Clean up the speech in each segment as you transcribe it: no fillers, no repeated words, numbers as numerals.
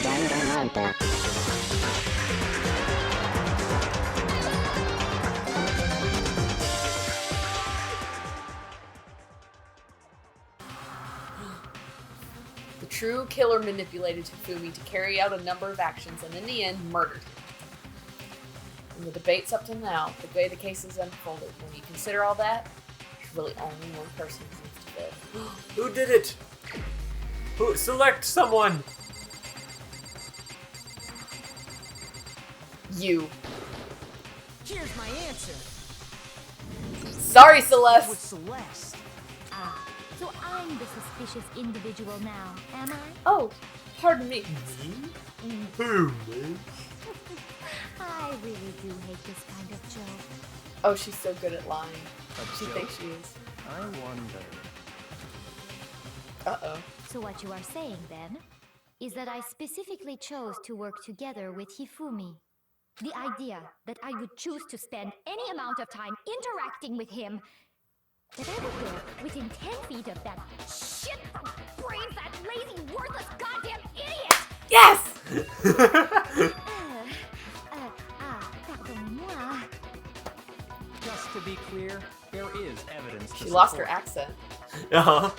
Danganronpa. The true killer manipulated Hifumi to carry out a number of actions and in the end murdered him. In the debates up to now, the way the case has unfolded, when you consider all that, there's really only one person who seems to live. Who did it? Who? Select someone! You. Here's my answer. Sorry, With Celeste! Celeste. Ah, so I'm the suspicious individual now, am I? Oh, pardon me. Who, man? I really do hate this kind of joke. Oh, she's so good at lying. She joke? thinks she is. I wonder. Uh-oh. So what you are saying, then, is that I specifically chose to work together with Hifumi. The idea that I would choose to spend any amount of time interacting with him, that I would go within 10 feet of that shit from brain fat, lazy, worthless, goddamn idiot! Yes! Pardonnez-moi. Just to be clear, there is evidence to She lost her support- accent. Uh-huh.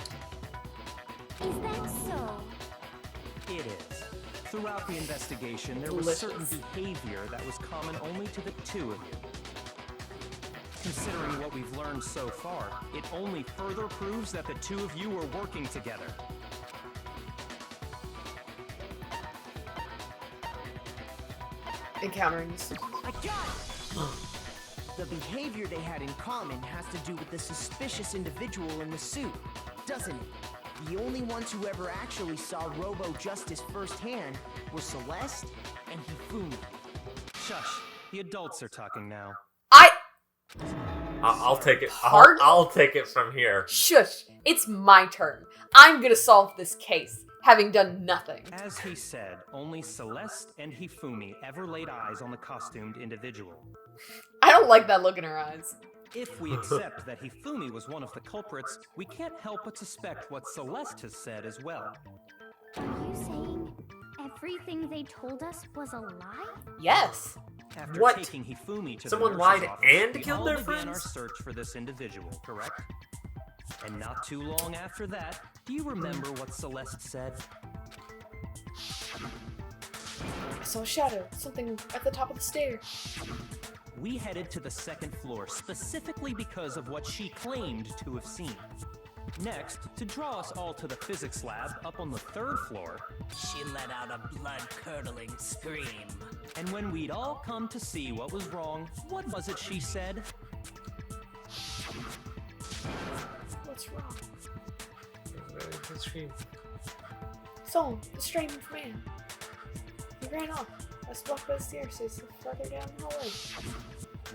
Is that so? It is. Throughout the investigation, there was Delicious. certain behavior that was common only to the two of you. Considering what we've learned so far, it only further proves that the two of you were working together. Encountering this. I got it! The behavior they had in common has to do with the suspicious individual in the suit, doesn't it? The only ones who ever actually saw Robo-Justice firsthand were Celeste and Hifumi. Shush. The adults are talking now. I'll take it. Pardon? I'll take it from here. Shush! It's my turn. I'm gonna solve this case, having done nothing. As he said, only Celeste and Hifumi ever laid eyes on the costumed individual. I don't like that look in her eyes. If we accept that Hifumi was one of the culprits, we can't help but suspect what Celeste has said as well. Are you saying everything they told us was a lie? Yes. After What? taking Hifumi to Someone the nurse's lied office, and we killed all their began our friends? search for this individual, correct? And not too long after that, do you remember what Celeste said? I saw a shadow. Something at the top of the stairs. We headed to the second floor specifically because of what she claimed to have seen. Next, to draw us all to the physics lab up on the third floor, She let out a blood-curdling scream. and when we'd all come to see what was wrong, what was it she said? What's wrong? Someone, the strange man. He ran off. I just walked by the stairs, so it's further down the hallway.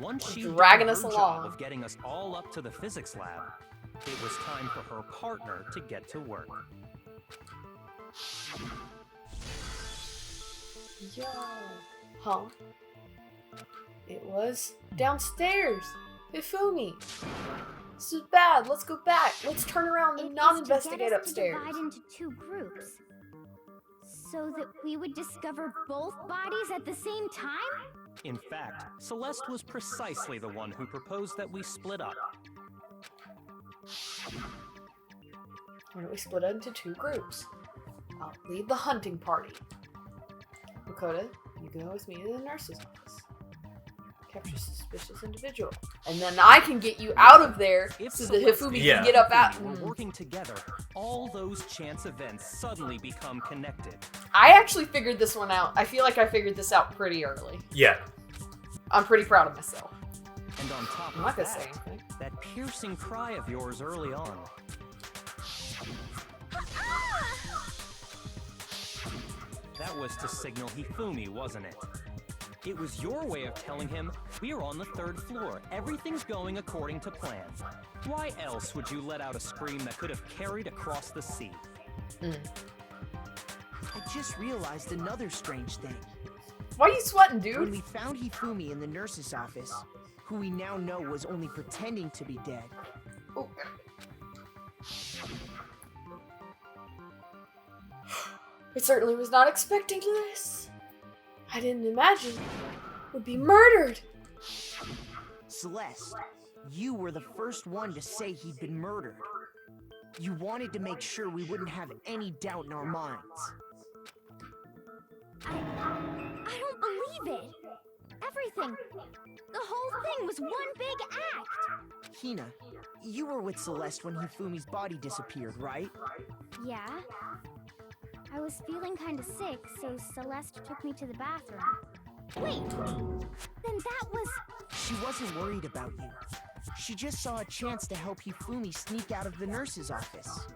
Once she Dragging did us her along. job of getting us all up to the physics lab, it was time for her partner to get to work. Yo. Huh? It was downstairs. Hifumi. This is bad. Let's go back. Let's turn around It and was not to investigate get us upstairs. To divide into two groups, so that we would discover both bodies at the same time. In fact, Celeste was precisely the one who proposed that we split up. Why don't we split into two groups? I'll lead the hunting party. Lakota, you go with me to the nurse's office. Capture suspicious individual. And then I can get you out of there If so that Celeste Hifumi Yeah. can get up out. and we're working together, all those chance events suddenly become connected. I actually figured this one out. I feel like I figured this out pretty early. Yeah. I'm pretty proud of myself. And on top I'm of not gonna say that, anything. that piercing cry of yours early on. That was to signal Hifumi, wasn't it? It was your way of telling him, we're on the third floor, everything's going according to plan. Why else would you let out a scream that could have carried across the sea? I just realized another strange thing. Why are you sweating, When dude? we found Hifumi in the nurse's office, who we now know was only pretending to be dead, Oh. I certainly was not expecting this. I didn't imagine would be murdered. Celeste, you were the first one to say he'd been murdered. You wanted to make sure we wouldn't have any doubt in our minds. I don't believe it. Everything, the whole thing was one big act. Hina, you were with Celeste when Hifumi's body disappeared, right? Yeah. I was feeling kind of sick, so Celeste took me to the bathroom. Wait, then that was... She wasn't worried about you. She just saw a chance to help Hifumi sneak out of the nurse's office.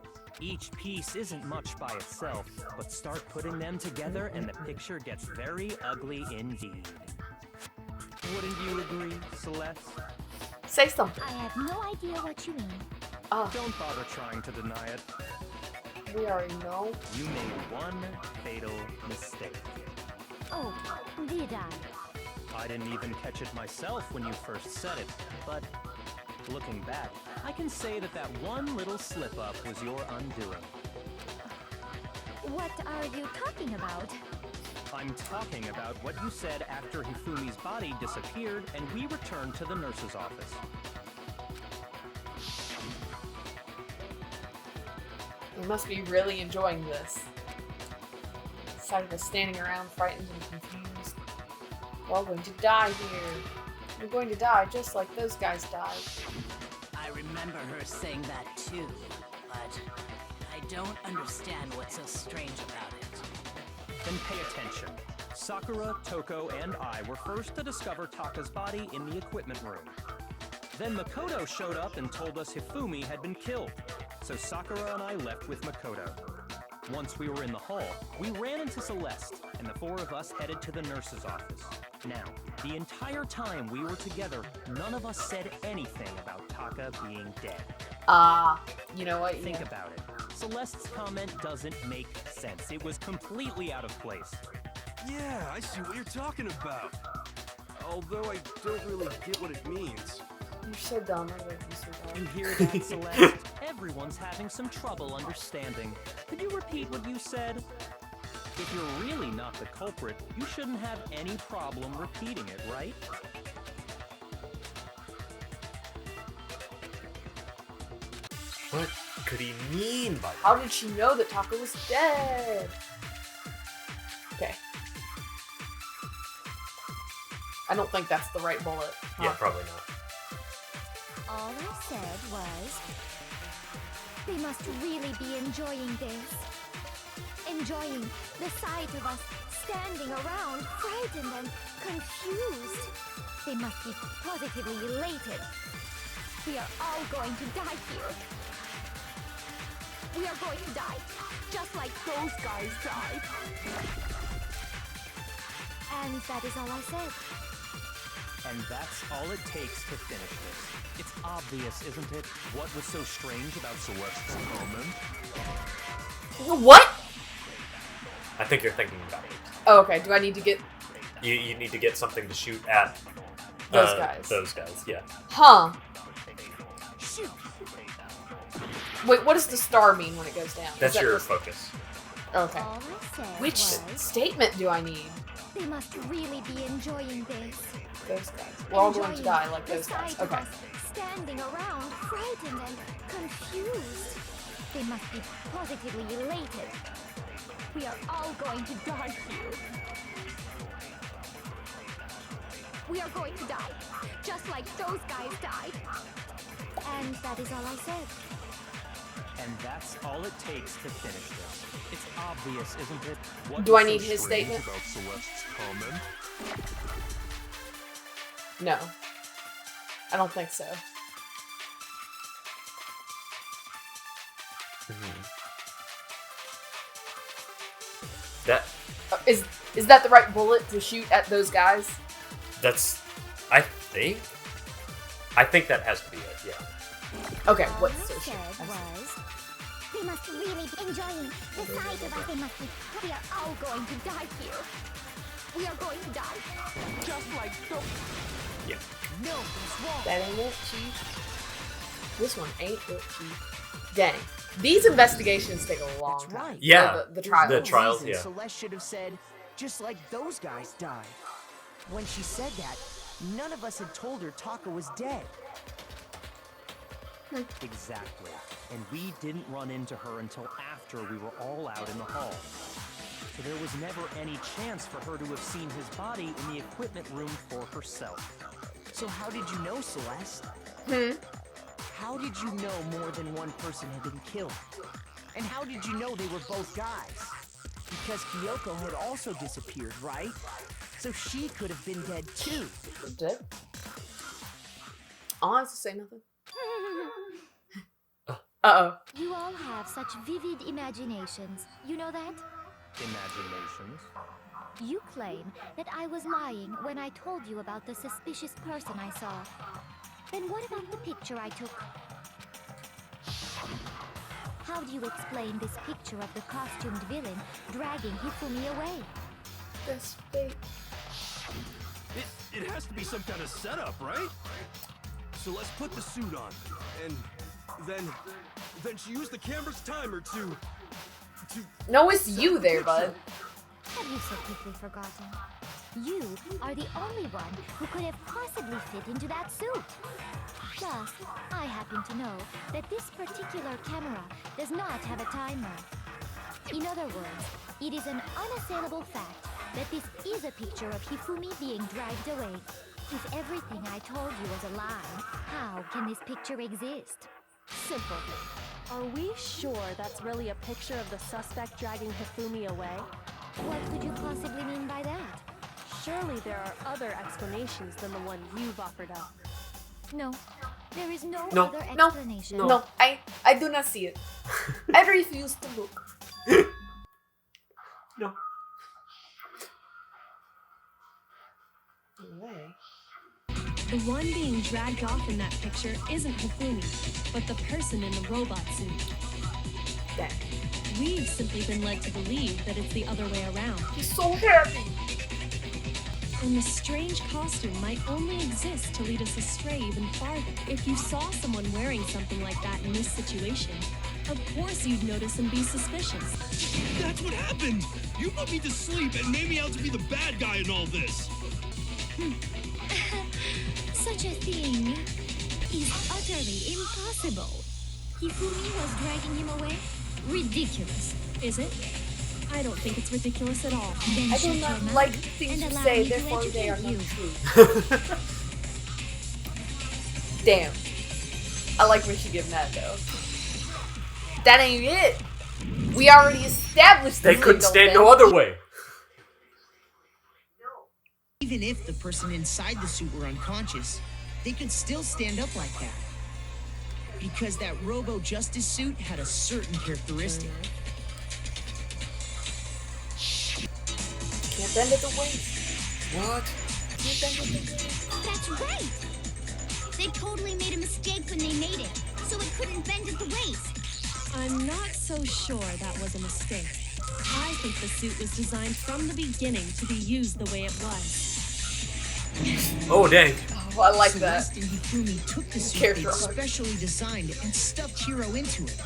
Each piece isn't much by itself, but start putting them together and the picture gets very ugly indeed. Wouldn't you agree, Celeste? Say something. I have no idea what you mean. Don't bother trying to deny it. We already know. You made one fatal mistake. Oh, did I? I didn't even catch it myself when you first said it, but looking back, I can say that that one little slip-up was your undoing. What are you talking about? I'm talking about what you said after Hifumi's body disappeared and we returned to the nurse's office. We must be really enjoying this. Instead of us standing around frightened and confused. We're all going to die here. We're going to die just like those guys died. I remember her saying that too, but I don't understand what's so strange about it. Then pay attention. Sakura, Toko, and I were first to discover Taka's body in the equipment room. Then Makoto showed up and told us Hifumi had been killed, so Sakura and I left with Makoto. Once we were in the hall, we ran into Celeste, and the four of us headed to the nurse's office. Now, the entire time we were together, none of us said anything about Taka being dead. You know what? Think Yeah. about it. Celeste's comment doesn't make sense. It was completely out of place. Yeah, I see what you're talking about. Although I don't really get what it means. You're so dumb. I love you so You much. hear that, Celeste? Everyone's having some trouble understanding. Could you repeat what you said? If you're really not the culprit, you shouldn't have any problem repeating it, right? What could he mean by that? How did she know that Taka was dead? Okay. I don't think that's the right bullet. Yeah, probably not. All I said was, they must really be enjoying this. Enjoying the sight of us standing around, frightened and confused. They must be positively elated. We are all going to die here. We are going to die, just like those guys died. And that is all I said. And that's all it takes to finish this. It's obvious, isn't it? What was so strange about Celeste's comment? What? I think you're thinking about it. Oh, okay. Do I need to get You need to get something to shoot at those guys? Those guys, yeah. Huh. Shoot! Wait, what does the star mean when it goes down? Is That's that your the- focus. Okay. All I said Which was, statement do I need? they must really be enjoying this. Those guys. We're all going to Enjoying die like the those guys. sight of Okay. us standing around, frightened and confused. They must be positively elated. We are all going to die here. We are going to die, just like those guys died. And that is all I said. And that's all it takes to finish this. It's obvious, isn't it? What Do was I so need his strange statement? about Celeste's comment? No. I don't think so. That Is that the right bullet to shoot at those guys? that's I think that has to be it, yeah. Okay, All what's I so shit? said was, they must must really be enjoying the sight of us. They must be. We are all going to die here. We are going to die. Just like the... Yeah. No, that's wrong. That ain't it, Chief. This one ain't it, Chief. Dang. These investigations take a long That's time. right. Yeah. The There's trial. The no trials, reason yeah. Celeste should have said, just like those guys died. When she said that, none of us had told her Taka was dead. Exactly. And we didn't run into her until after we were all out in the hall. So there was never any chance for her to have seen his body in the equipment room for herself. So how did you know, Celeste? How did you know more than one person had been killed? And how did you know they were both guys? Because Kyoko had also disappeared, right? So she could have been dead too. Dead? I don't have to say nothing. Uh-oh. You all have such vivid imaginations. You know that? Imaginations. You claim that I was lying when I told you about the suspicious person I saw. Then what about the picture I took? How do you explain this picture of the costumed villain dragging Hifumi away? That's fake. It has to be some kind of setup, right? So let's put the suit on, and then she used the camera's timer to... No, it's you there, bud. Have you so quickly forgotten? You are the only one who could have possibly fit into that suit. Plus, I happen to know that this particular camera does not have a timer. In other words, it is an unassailable fact that this is a picture of Hifumi being dragged away. If everything I told you was a lie, how can this picture exist? Simple. Are we sure that's really a picture of the suspect dragging Hifumi away? What could you possibly mean by that? Surely there are other explanations than the one you've offered up. No, there is no No, other no, explanation. No, I do not see it. I refuse to look. No. Way. The one being dragged off in that picture isn't Hifumi, but the person in the robot suit. That. We've simply been led to believe that it's the other way around. He's so happy. And the strange costume might only exist to lead us astray even farther. If you saw someone wearing something like that in this situation, of course you'd notice and be suspicious. That's what happened! You put me to sleep and made me out to be the bad guy in all this! Such a thing is utterly impossible. Hifumi was dragging him away? Ridiculous. Is it? I don't think it's ridiculous at all. Then I shut do your not mouth like the things and you allow say, me to therefore they are educate not you. true. Damn. I like when she get mad though. That ain't it. We already established They this couldn't legal stand thing. no other way. Even if the person inside the suit were unconscious, they could still stand up like that. Because that robo-justice suit had a certain characteristic. Can't bend at the waist. What? Can't bend at the waist. That's right. They totally made a mistake when they made it, so it couldn't bend at the waist. I'm not so sure that was a mistake. I think the suit was designed from the beginning to be used the way it was. Oh, dang. Oh, I like that. Celeste and Hifumi took the suit Character they'd arc. specially designed and stuffed Hiro into it.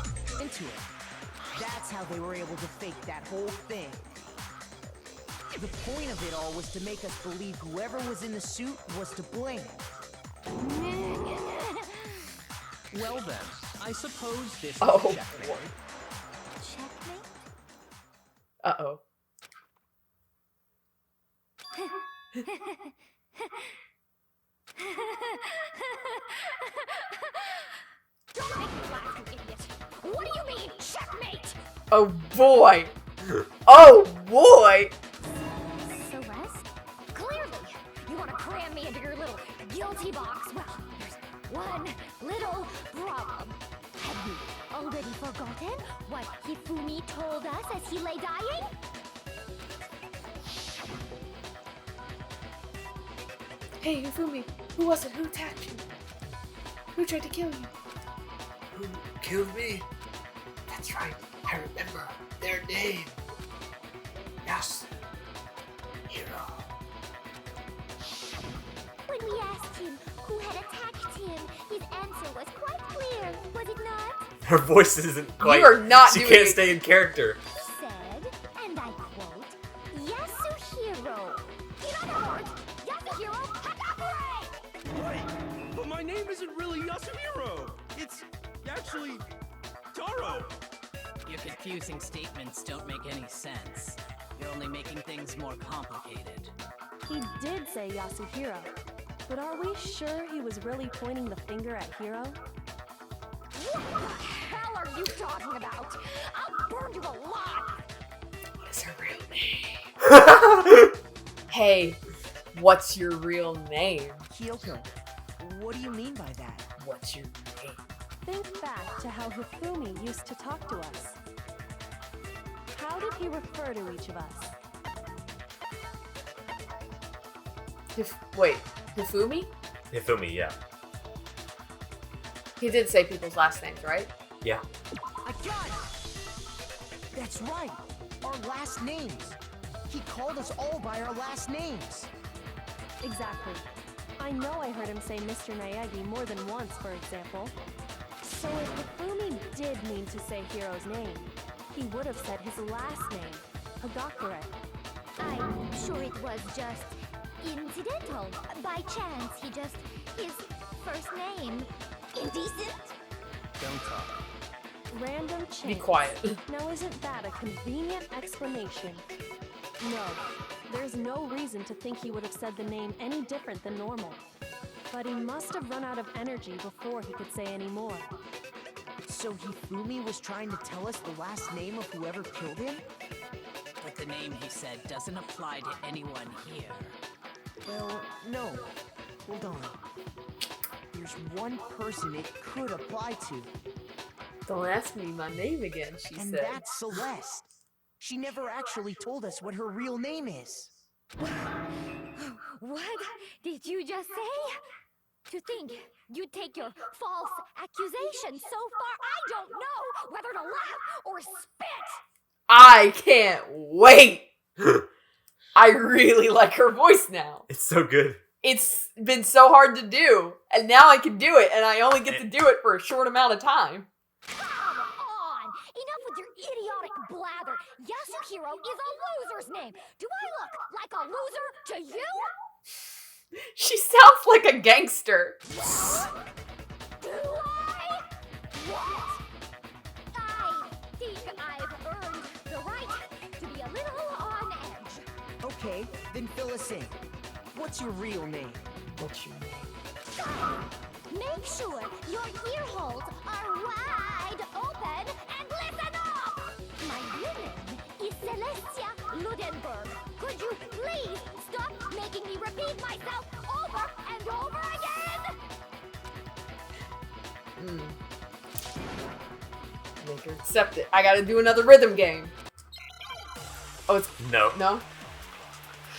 That's how they were able to fake that whole thing. The point of it all was to make us believe whoever was in the suit was to blame. Well then, I suppose this is Oh, checkmate. boy. Checkmate? Uh-oh. Don't make me laugh, you idiot! What do you mean, checkmate? Oh boy. Oh boy. Celeste? Clearly, you want to cram me into your little guilty box. Well, there's one little problem. Have you already forgotten what Hifumi told us as he lay dying? Hey, Hifumi, who was it? Who attacked you? Who tried to kill you? Who killed me? That's right. I remember their name. Yes. Hero. When we asked him who had attacked him, his answer was quite clear, was it not? Her voice isn't quite. You are not She doing can't it. stay in character. He said, and I quote, Yasuhiro. In other words, Yasuhiro Hakakure! Wait, but my name isn't really Yasuhiro. It's actually Taro. Your confusing statements don't make any sense. You're only making things more complicated. He did say Yasuhiro, but are we sure he was really pointing the finger at Hiro? What the hell are you talking about? I'll burn you alive! What is her real name? Hey, what's your real name? Kyoko, what do you mean by that? What's your name? Think back to how Hifumi used to talk to us. How did he refer to each of us? Wait, Hifumi? Hifumi, yeah. He did say people's last names, right? Yeah. I got it! That's right, our last names. He called us all by our last names. Exactly. I know I heard him say Mr. Naegi more than once, for example. So if Hifumi did mean to say Hiro's name, he would have said his last name, Hagakure. I'm sure it was just incidental. By chance, his first name. Indecent? Don't talk. Random change. Be quiet. Now isn't that a convenient explanation? No, there's no reason to think he would have said the name any different than normal. But he must have run out of energy before he could say any more. So Hifumi was trying to tell us the last name of whoever killed him? But the name he said doesn't apply to anyone here. Well, no. Hold on. There's one person it could apply to. Don't ask me my name again, she And said. that's Celeste. She never actually told us what her real name is. What did you just say? To think you'd take your false accusation so far, I don't know whether to laugh or spit! I can't wait! I really like her voice now. It's so good. It's been so hard to do, and now I can do it, and I only get to do it for a short amount of time. Come on! Enough with your idiotic blather! Yasuhiro is a loser's name! Do I look like a loser to you? She sounds like a gangster. Do I? What? I think I've earned the right to be a little on edge. Okay, then fill us in. What's your real name? What's your name? Make sure your ear holes are wide open and listen up! My real name is Celestia Ludenberg. Could you please stop making me repeat myself over and over again? Make her accept it. I gotta do another rhythm game. Oh, it's... No. No?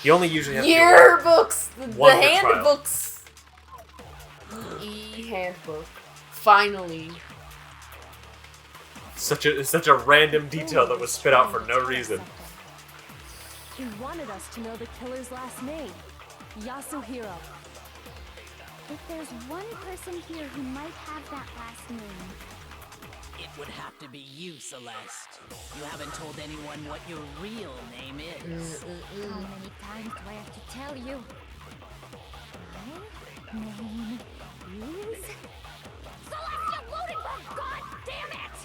You only usually have Yearbooks! The one per trial. handbooks! E-handbook. Finally. Such a random detail that was spit out for no reason. He wanted us to know the killer's last name, Yasuhiro. If there's one person here who might have that last name, It would have to be you, Celeste. You haven't told anyone what your real name is. how many times do I have to tell you? My name is Celestia Ludenberg! God damn it!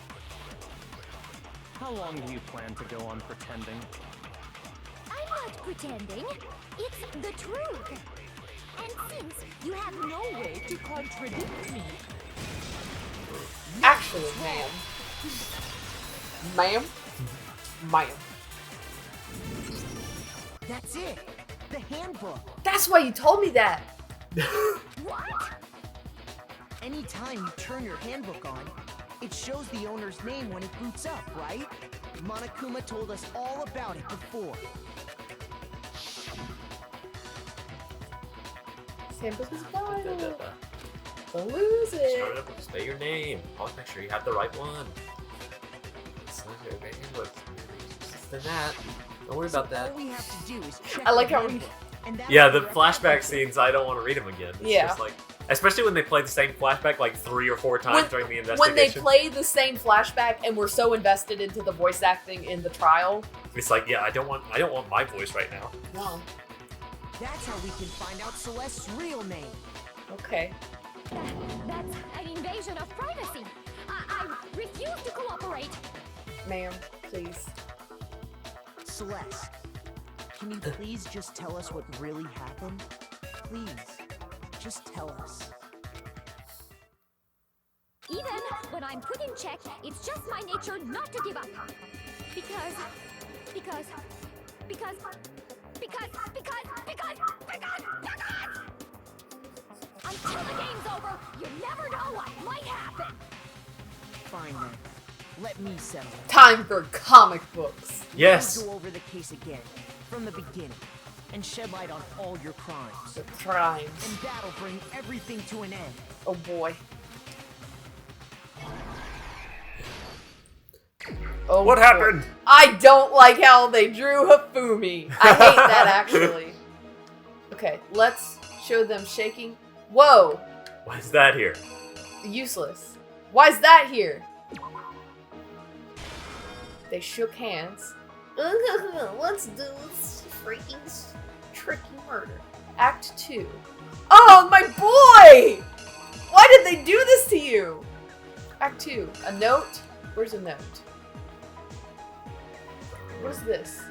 How long do you plan to go on pretending? I'm not pretending. It's the truth. And since you have no way to contradict me, Actually, ma'am. Ma'am? Ma'am. That's it. The handbook. That's why you told me that. what? Anytime you turn your handbook on, it shows the owner's name when it boots up, right? Monokuma told us all about it before. Handbook is vital. Don't lose Start it. it up, say your name. Always make sure you have the right one. Okay, look. Than that. Don't worry about that. All we have to do is check I like the how manual, and that's Yeah, what the we're flashback accomplishing. scenes, I don't want to read them again. It's Yeah. just like, especially when they play the same flashback like 3 or 4 times during the investigation. When they play the same flashback and we're so invested into the voice acting in the trial. It's like, yeah, I don't want my voice right now. No. That's how we can find out Celeste's real name. Okay. That's an invasion of privacy. I refuse to cooperate. Ma'am, please. Celeste, can you please just tell us what really happened? Please, just tell us. Even when I'm put in check, it's just my nature not to give up. Because until the game's over, you never know what might happen. Fine then. Let me settle it. Time for comic books. Yes. We'll go over the case again, from the beginning, and shed light on all your crimes. The crimes. And that'll bring everything to an end. Oh boy. Oh, What boy. happened? I don't like how they drew Hifumi. I hate that actually. Okay, let's show them shaking. Whoa! Why is that here? Useless. Why is that here? They shook hands. Let's do this freaking tricky murder. Act 2. Oh, my boy! Why did they do this to you? Act 2. A note? Where's a note? What is this?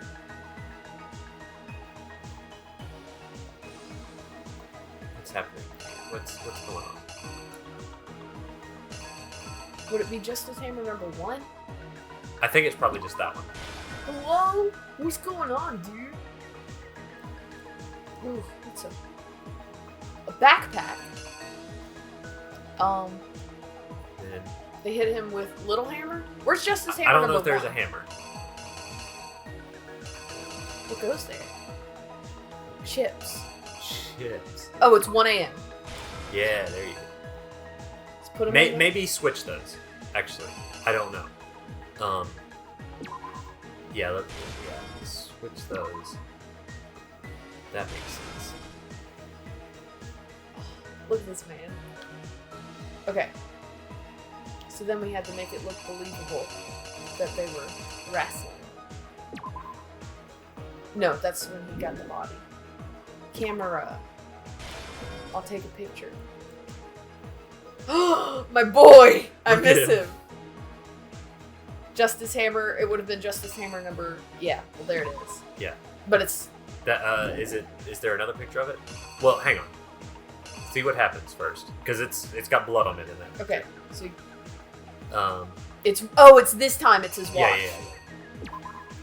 What's happening? What's going on? Would it be Justice Hammer number 1? I think it's probably just that one. Hello? What's going on, dude? Ooh, what's a backpack? And They hit him with Little Hammer? Where's Justice Hammer I don't number know if there's 1? a hammer. What goes there? Chips. Chips. Oh, it's 1 a.m. Yeah, there you go. Let's put 'em in there. Maybe switch those. Actually, I don't know. Yeah, switch those. That makes sense. Look at this man. Okay. So then we had to make it look believable that they were wrestling. No, that's when he got the body. Camera. I'll take a picture. My boy! I Look at miss him. him. Justice Hammer. It would have been Justice Hammer number. Yeah. Well, there it is. Yeah. But it's. That is it. Is there another picture of it? Well, hang on. See what happens first, because it's got blood on it in that. Okay. So. Picture. It's this time. It's his watch. Yeah.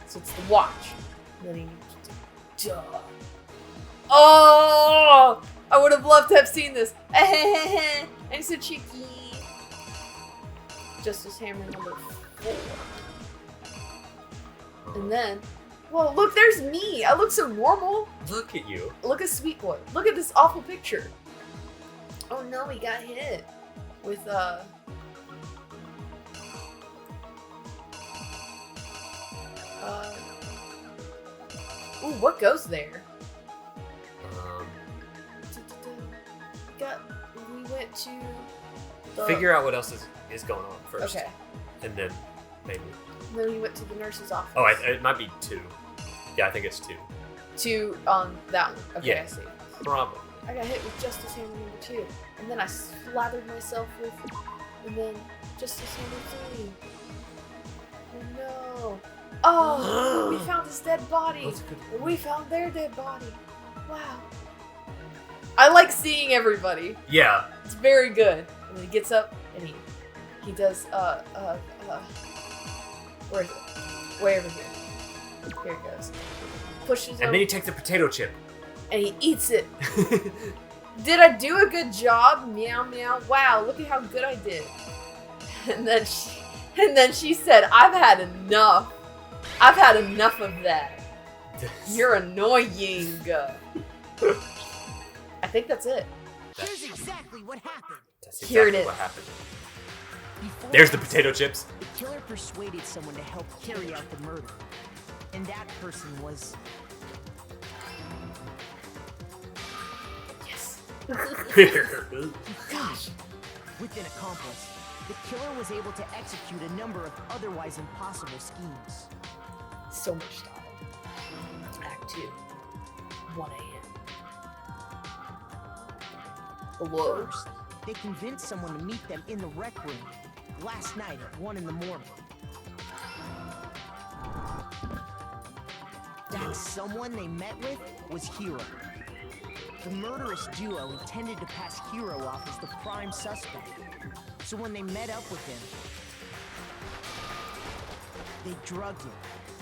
So it's the watch. And then he. Duh. Oh! I would have loved to have seen this. I'm so cheeky. Justice Hammer number 4. And then, whoa, look, there's me. I look so normal. Look at you. Look at Sweet Boy. Look at this awful picture. Oh no, he got hit with ooh, what goes there? We went to the... Figure out what else is going on first. Okay. And then maybe. And then we went to the nurse's office. Oh, it might be 2. Yeah, I think it's 2. To that one. Okay, Yeah. I see. Probably. I got hit with Justice Hammer number 2. And then I slathered myself with... And then Justice Hammer 3. Oh no. Oh! We found his dead body. That's good. And we found their dead body. Wow. I like seeing everybody. Yeah. It's very good. And then he gets up and he does where is it? Way over here. Here it goes. Pushes him And then he takes the potato chip. and he eats it. Did I do a good job? Meow meow. Wow, look at how good I did. And then she said, I've had enough. I've had enough of that. You're annoying. I think that's it. Here's exactly what happened. That's Here it exactly is. what happened. Before There's the this, potato chips. The killer persuaded someone to help carry out the murder. And that person was... Yes. Gosh! With an accomplice, the killer was able to execute a number of otherwise impossible schemes. So much style. Act 2. 1 a.m. Hello? First, they convinced someone to meet them in the rec room last night at 1 in the morning. That someone they met with was Hiro. The murderous duo intended to pass Hiro off as the prime suspect. So when they met up with him, they drugged him,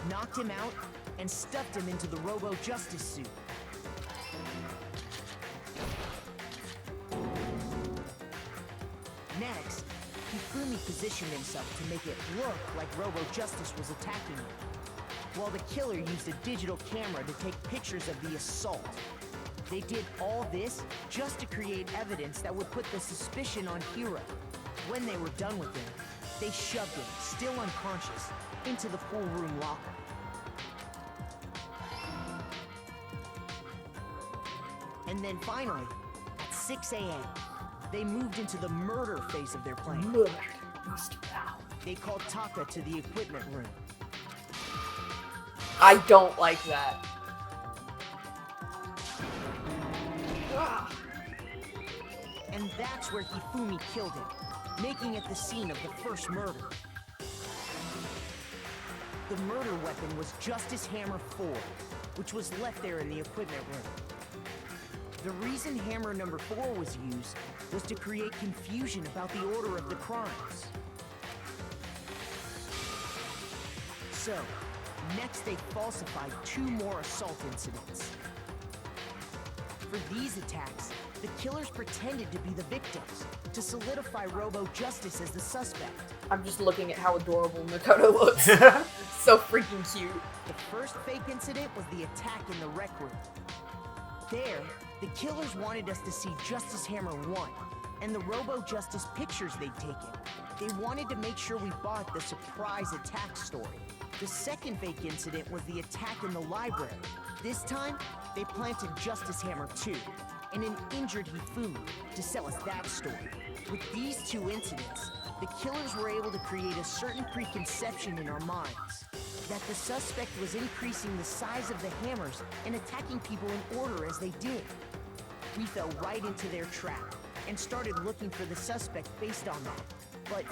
knocked him out, and stuffed him into the Robo-Justice suit. Next, Hifumi positioned himself to make it look like Robo-Justice was attacking him, while the killer used a digital camera to take pictures of the assault. They did all this just to create evidence that would put the suspicion on Hiro. When they were done with him, they shoved him, still unconscious, into the pool room locker. And then finally, at 6 a.m., they moved into the murder phase of their plan. Murder. They called Taka to the equipment room. I don't like that. And that's where Hifumi killed him, making it the scene of the first murder. The murder weapon was Justice Hammer 4, which was left there in the equipment room. The reason Hammer number 4 was used was to create confusion about the order of the crimes. So, next they falsified 2 more assault incidents. For these attacks, the killers pretended to be the victims, to solidify Robo-Justice as the suspect. I'm just looking at how adorable Makoto looks. So freaking cute. The first fake incident was the attack in the rec room. There, the killers wanted us to see Justice Hammer 1 and the Robo-Justice pictures they'd taken. They wanted to make sure we bought the surprise attack story. The second fake incident was the attack in the library. This time, they planted Justice Hammer 2 and an injured Hifumi to sell us that story. With these 2 incidents, the killers were able to create a certain preconception in our minds that the suspect was increasing the size of the hammers and attacking people in order as they did. We fell right into their trap and started looking for the suspect based on that. But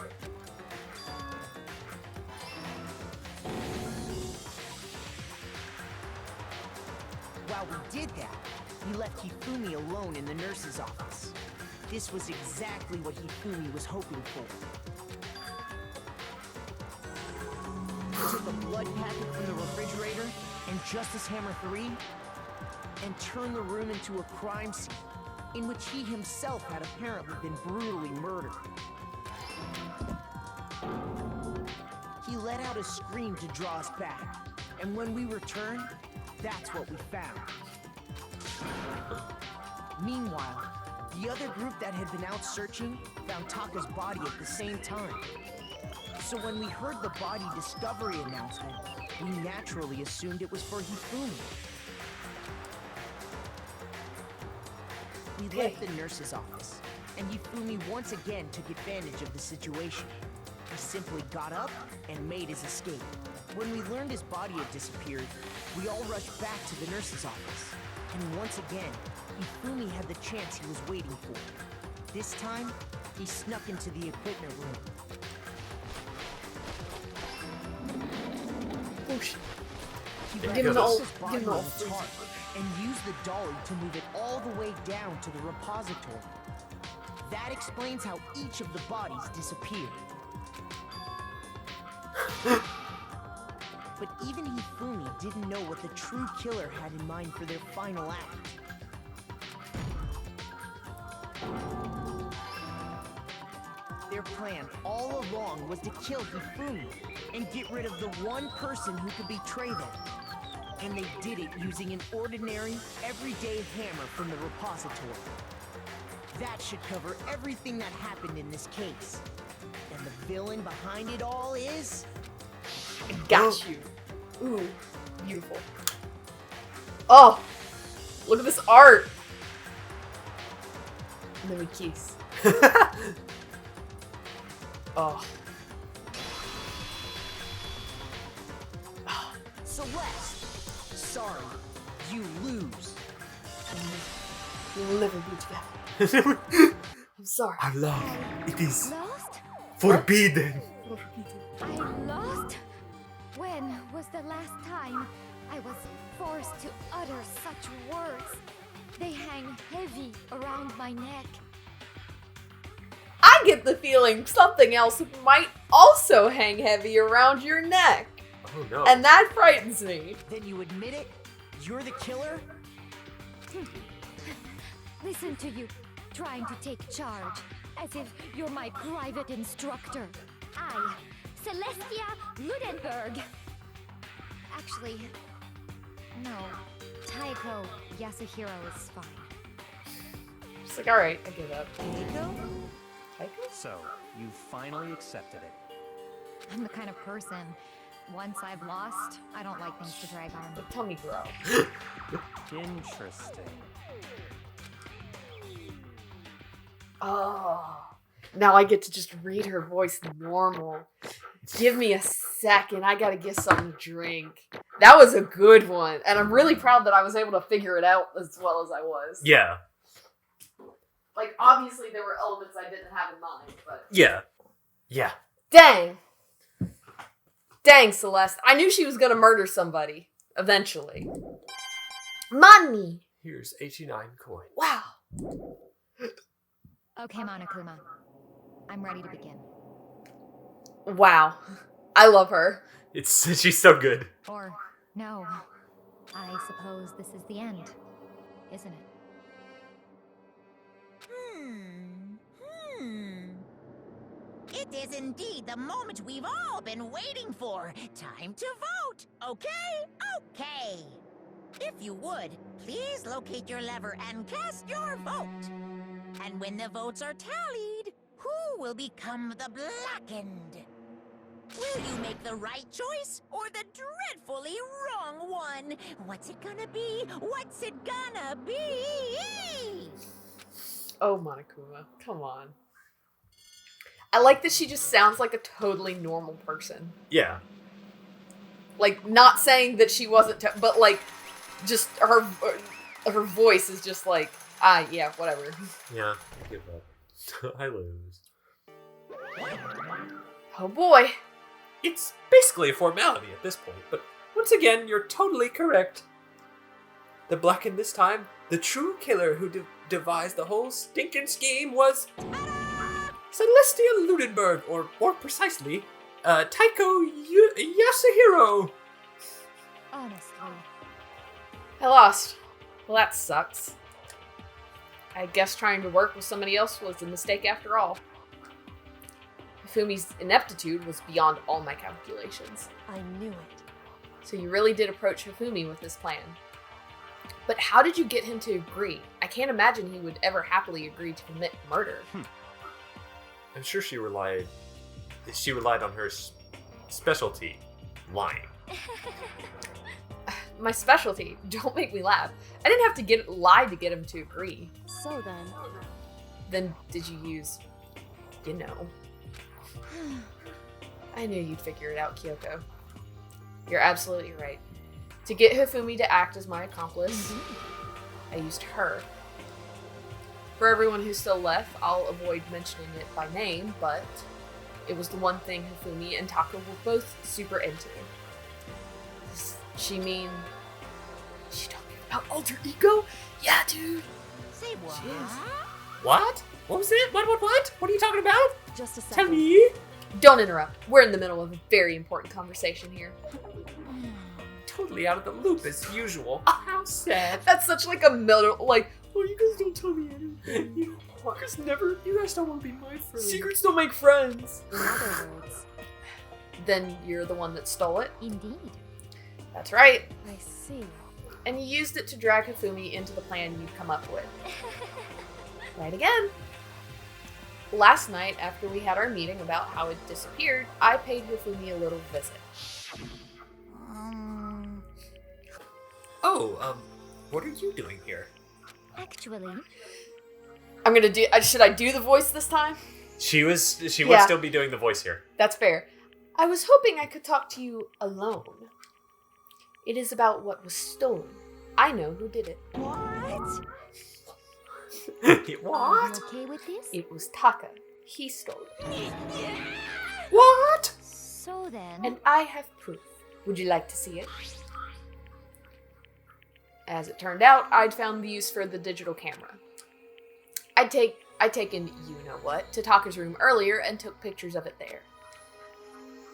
while we did that, we left Hifumi alone in the nurse's office. This was exactly what Hifumi was hoping for. He took a blood packet from the refrigerator and Justice Hammer 3 and turned the room into a crime scene in which he himself had apparently been brutally murdered. He let out a scream to draw us back, and when we returned, that's what we found. Meanwhile, the other group that had been out searching found Taka's body at the same time. So when we heard the body discovery announcement, we naturally assumed it was for Hifumi. We left the nurse's office, and Hifumi once again took advantage of the situation. He simply got up and made his escape. When we learned his body had disappeared, we all rushed back to the nurse's office. And once again, Hifumi had the chance he was waiting for. This time, he snuck into the equipment room. Oh shit. He Give wrapped him all- his body give him all in a three. tarp and used the dolly to move it all the way down to the repository. That explains how each of the bodies disappeared. But even Hifumi didn't know what the true killer had in mind for their final act. Their plan all along was to kill Hifumi and get rid of the one person who could betray them. And they did it using an ordinary, everyday hammer from the repository. That should cover everything that happened in this case. And the villain behind it all is... Got you. Ooh, beautiful. Oh, look at this art. And then we kiss. Oh. Celeste! Sorry, you lose. We'll never be together. I'm sorry. Our love, it is Lost? forbidden. I lost? When was the last time I was forced to utter such words? They hang heavy around my neck. I get the feeling something else might also hang heavy around your neck. Oh no. And that frightens me. Then you admit it? You're the killer? Listen to you, trying to take charge, as if you're my private instructor. I, Celestia Ludenberg. Actually, no. Taiko Yasuhiro is fine. It's like, alright, I give up. Taiko? Taiko? So, you finally accepted it. I'm the kind of person, once I've lost, I don't like things to drag on. The tummy grow. Interesting. Oh. Now I get to just read her voice normal. Give me a second. I gotta get something to drink. That was a good one. And I'm really proud that I was able to figure it out as well as I was. Yeah. Like, obviously there were elements I didn't have in mind, but... Yeah. Yeah. Dang. Dang, Celeste. I knew she was gonna murder somebody. Eventually. Money! Here's 89 coin. Wow. Okay, Monokuma. I'm ready to begin. Wow. I love her. She's so good. Or, no. I suppose this is the end, isn't it? It is indeed the moment we've all been waiting for. Time to vote. Okay? Okay. If you would, please locate your lever and cast your vote. And when the votes are tallied, who will become the blackened? Will you make the right choice or the dreadfully wrong one? What's it gonna be? What's it gonna be? Oh, Monokuma. Come on. I like that she just sounds like a totally normal person. Yeah. Like, not saying that she wasn't, but like, just her voice is just like, yeah, whatever. Yeah, I give up. I lose. Oh boy. It's basically a formality at this point, but once again, you're totally correct. The blackened this time, the true killer who devised the whole stinking scheme was Celestia Ludenberg, or more precisely, Taiko Yasuhiro. Honestly. I lost. Well, that sucks. I guess trying to work with somebody else was a mistake after all. Hifumi's ineptitude was beyond all my calculations. I knew it. So you really did approach Hifumi with this plan. But how did you get him to agree? I can't imagine he would ever happily agree to commit murder. I'm sure she relied on her specialty, lying. My specialty. Don't make me laugh. I didn't have to lie to get him to agree. So then... Then did you use, you know. I knew you'd figure it out, Kyoko. You're absolutely right. To get Hifumi to act as my accomplice, I used her. For everyone who's still left, I'll avoid mentioning it by name, but it was the one thing Hifumi and Taka were both super into. Does she mean... She talking about alter ego? Yeah, dude. Say what? She is. What? What was it? What? What are you talking about? Just a second. Tell me. Don't interrupt. We're in the middle of a very important conversation here. Totally out of the loop as usual. How sad. That's such like a middle, like, oh, you guys don't tell me anything. You guys don't want to be my friends. Secrets don't make friends. In other words... Then you're the one that stole it? Indeed. That's right. I see. And you used it to drag Hifumi into the plan you'd come up with. Right again. Last night, after we had our meeting about how it disappeared, I paid Hifumi a little visit. What are you doing here? Actually, I'm gonna do. Should I do the voice this time? She would Yeah. still be doing the voice here. That's fair. I was hoping I could talk to you alone. It is about what was stolen. I know who did it. what? What? Are you okay with this? It was Taka. He stole it. What? So then, And I have proof. Would you like to see it? As it turned out, I'd found the use for the digital camera. I'd taken you-know-what to Taka's room earlier and took pictures of it there.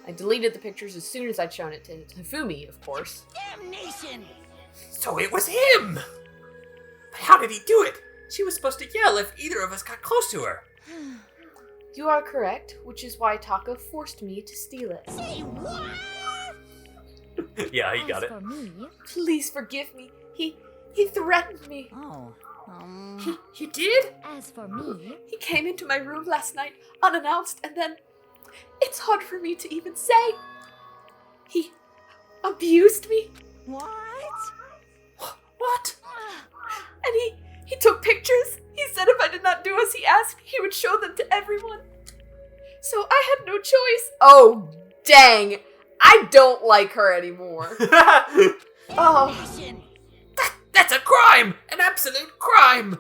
I deleted the pictures as soon as I'd shown it to Hifumi, of course. Damnation! So it was him! But how did he do it? She was supposed to yell if either of us got close to her. You are correct, which is why Taka forced me to steal it. Say what? Yeah, he got as it. for me, Please forgive me. He threatened me. Oh, He did? as for me, He came into my room last night, unannounced, and then... It's hard for me to even say. He abused me, what? What? and he took pictures. He said if I did not do as he asked, he would show them to everyone. So I had no choice. Oh, dang. I don't like her anymore. Oh, Damnation! That's a crime! An absolute crime!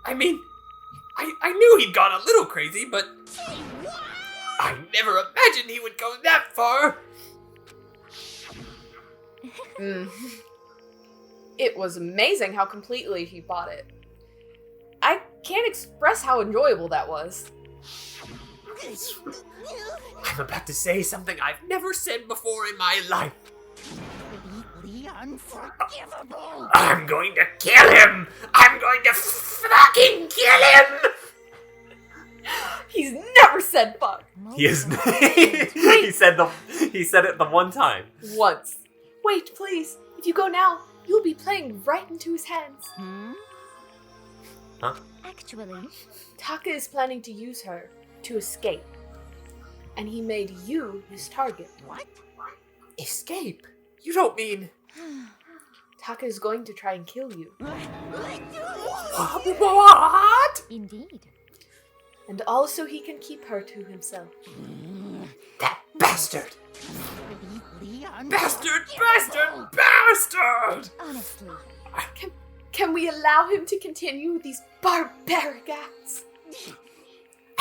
I knew he'd gone a little crazy, but Say what? I never imagined he would go that far. It was amazing how completely he bought it. I can't express how enjoyable that was. I'm about to say something I've never said before in my life. Completely unforgivable! I'm going to kill him! I'm going to fucking kill him! He's never said fuck. He is. he said it the one time. Once. Wait, please. If you go now, you'll be playing right into his hands. Huh? actually, Taka is planning to use her to escape. And he made you his target. What? Escape? You don't mean... Taka is going to try and kill you. What? indeed. And also he can keep her to himself. That bastard! Completely Bastard! Bastard! Bastard! Honestly, Can we allow him to continue these barbaric acts?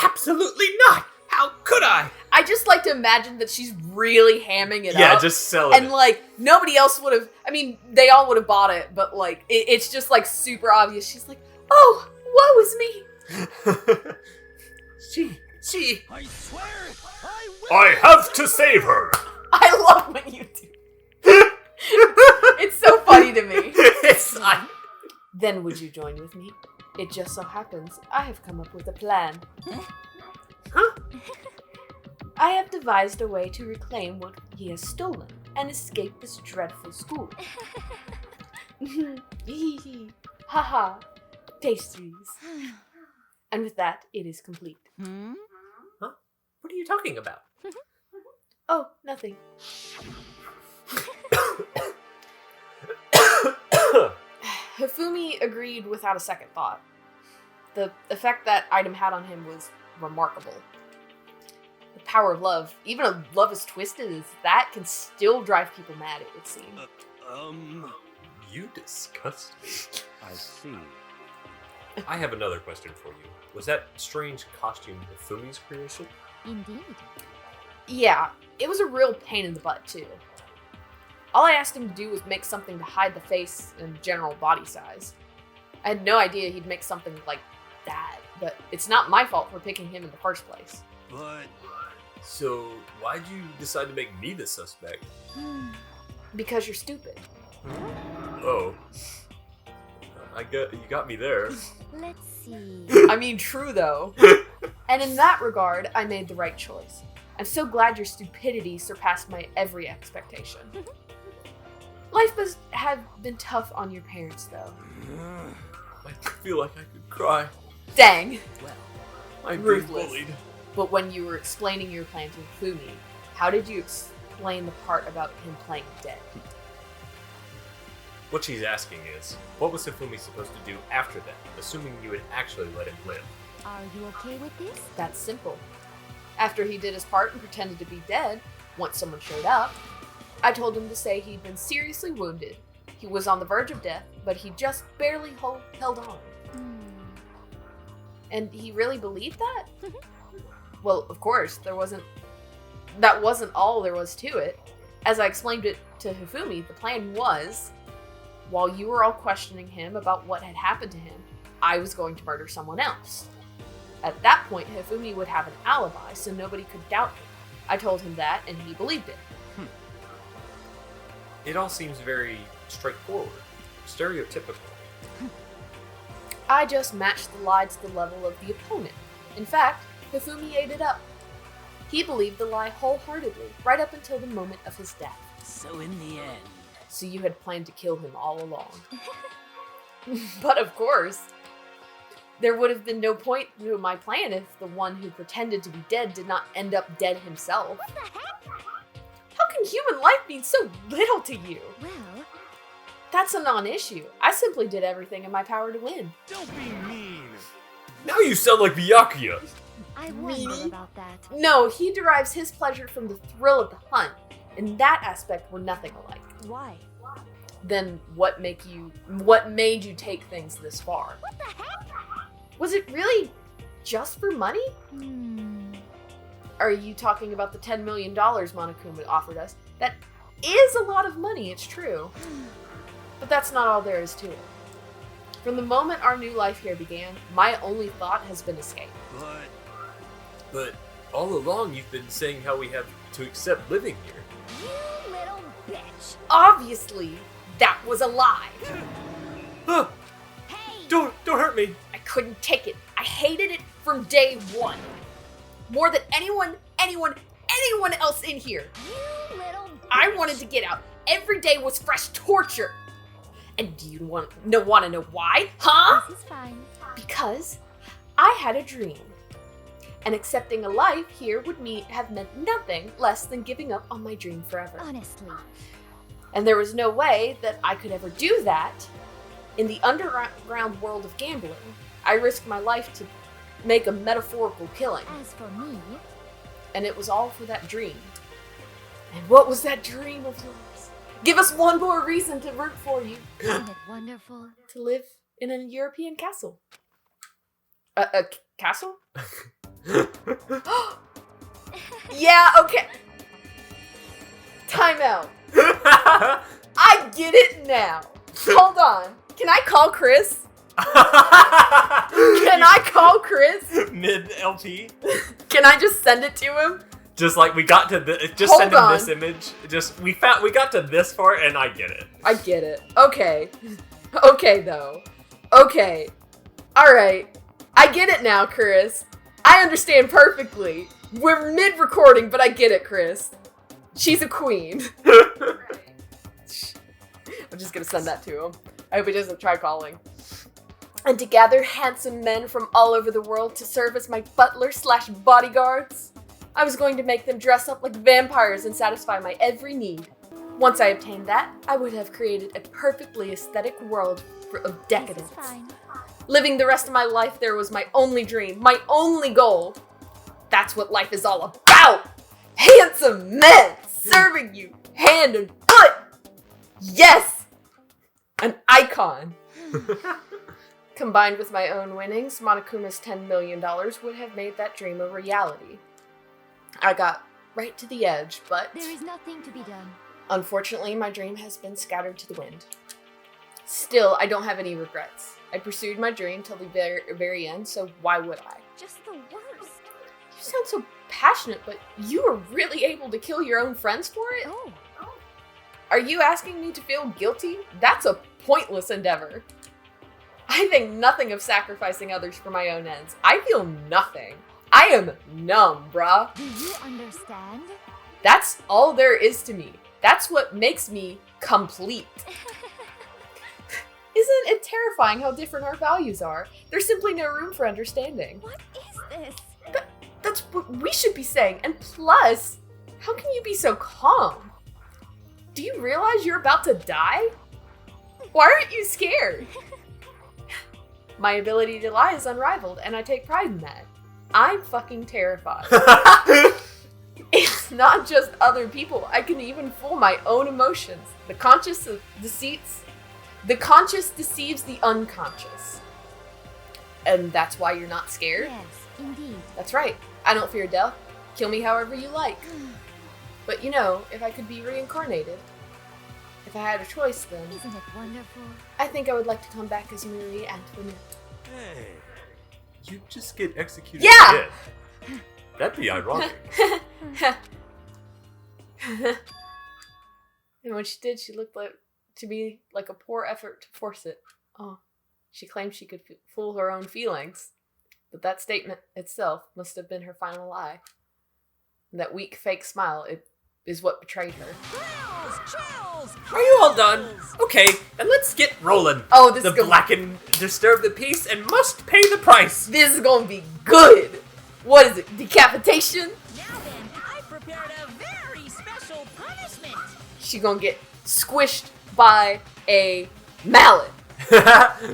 Absolutely not! How could I? I just like to imagine that she's really hamming it up. Yeah, just sell it. And like, nobody else would have, I mean, they all would have bought it, but like, it's just like super obvious. She's like, oh, woe is me. She... I swear, I will. I have to save her! I love when you do. It's so funny to me. It's not... Then would you join with me? It just so happens I have come up with a plan. Huh? I have devised a way to reclaim what he has stolen and escape this dreadful school. Haha, pastries. And with that, it is complete. Huh? What are you talking about? Oh, nothing. Hifumi agreed without a second thought. The effect that item had on him was remarkable. The power of love, even a love as twisted as that, can still drive people mad, it would seem. You disgust me. I see. I have another question for you. Was that strange costume Hifumi's creation? Indeed. Yeah, it was a real pain in the butt, too. All I asked him to do was make something to hide the face and general body size. I had no idea he'd make something like that, but it's not my fault for picking him in the first place. But So, why'd you decide to make me the suspect? Because you're stupid. Oh. You got me there. Let's see. I mean, true though. And in that regard, I made the right choice. I'm so glad your stupidity surpassed my every expectation. Life must have been tough on your parents, though. I feel like I could cry. Dang. Well, I'm being Ruthless. bullied. But when you were explaining your plan to Fumi, how did you explain the part about him playing dead? What she's asking is, what was Hifumi supposed to do after that, assuming you had actually let him live? Are you okay with this? That's simple. After he did his part and pretended to be dead, once someone showed up, I told him to say he'd been seriously wounded. He was on the verge of death, but he just barely held on. And he really believed that? Well, of course, that wasn't all there was to it. As I explained it to Hifumi, the plan was, while you were all questioning him about what had happened to him, I was going to murder someone else. At that point, Hifumi would have an alibi, so nobody could doubt him. I told him that, and he believed it. It all seems very straightforward, stereotypical. I just matched the lie to the level of the opponent. In fact, Hifumi ate it up. He believed the lie wholeheartedly, right up until the moment of his death. so in the end, So you had planned to kill him all along. But of course, there would have been no point to my plan if the one who pretended to be dead did not end up dead himself. What the heck? How can human life mean so little to you? Well, That's a non-issue. I simply did everything in my power to win. Don't be mean. Now you sound like Byakuya! I wonder about that. No, he derives his pleasure from the thrill of the hunt. In that aspect, we're nothing alike. Why? Then what made you take things this far? What the heck? Was it really just for money? Hmm. Are you talking about the $10 million Monokuma offered us? That is a lot of money, it's true. But that's not all there is to it. From the moment our new life here began, my only thought has been escape. But all along you've been saying how we have to accept living here. You little bitch. Obviously, that was a lie. Huh, Hey! don't hurt me! I couldn't take it. I hated it from day one. More than anyone else in here. You little bitch. I wanted to get out. Every day was fresh torture. And do you want to know why? Huh? This is fine. Because I had a dream. And accepting a life here would have meant nothing less than giving up on my dream forever. Honestly. And there was no way that I could ever do that. In the underground world of gambling, I risked my life to make a metaphorical killing. As for me, And it was all for that dream. And what was that dream of yours? Give us one more reason to root for you. isn't it wonderful? To live in a European castle. A castle? Yeah, okay. Time out. I get it now. Hold on. Can I call Chris? Can I call Chris? Mid LP? Can I just send it to him? Just like we got to just Hold send him on. this image. We got to this far and I get it. I get it. Okay. Okay, though. Okay. Alright. I get it now, Chris. I understand perfectly. We're mid-recording, but I get it, Chris. She's a queen. I'm just gonna send that to him. I hope he doesn't try calling. And to gather handsome men from all over the world to serve as my butler/bodyguards. I was going to make them dress up like vampires and satisfy my every need. Once I obtained that, I would have created a perfectly aesthetic world of decadence. This is fine. Living the rest of my life there was my only dream, my only goal. That's what life is all about! Handsome men serving you hand and foot! Yes! An icon! Combined with my own winnings, Monokuma's $10 million would have made that dream a reality. I got right to the edge, but There is nothing to be done. unfortunately my dream has been scattered to the wind. Still, I don't have any regrets. I pursued my dream till the very end, so why would I? Just the worst. You sound so passionate, but you were really able to kill your own friends for it? Oh. Are you asking me to feel guilty? That's a pointless endeavor. I think nothing of sacrificing others for my own ends. I feel nothing. I am numb, bruh. Do you understand? That's all there is to me. That's what makes me complete. Isn't it terrifying how different our values are? There's simply no room for understanding. What is this? That's what we should be saying. And plus, how can you be so calm? Do you realize you're about to die? Why aren't you scared? My ability to lie is unrivaled, and I take pride in that. I'm fucking terrified. It's not just other people. I can even fool my own emotions. The conscious deceives the unconscious. And that's why you're not scared? Yes, indeed. That's right. I don't fear death. Kill me however you like. But you know, if I could be reincarnated, if I had a choice, then Isn't it wonderful? I think I would like to come back as Marie Antoinette. Hey, you just get executed. Yeah! Again. That'd be ironic. And when she did, she looked to me like a poor effort to force it. Oh, she claimed she could fool her own feelings, but that statement itself must have been her final lie. And that weak, fake smile is what betrayed her. Chills! Are you all done? Okay, then let's get rolling. Oh, this the is gonna blackened disturb the peace and must pay the price. This is gonna be good. What is it? Decapitation? Now then, I prepared a very special punishment. She gonna get squished by a mallet.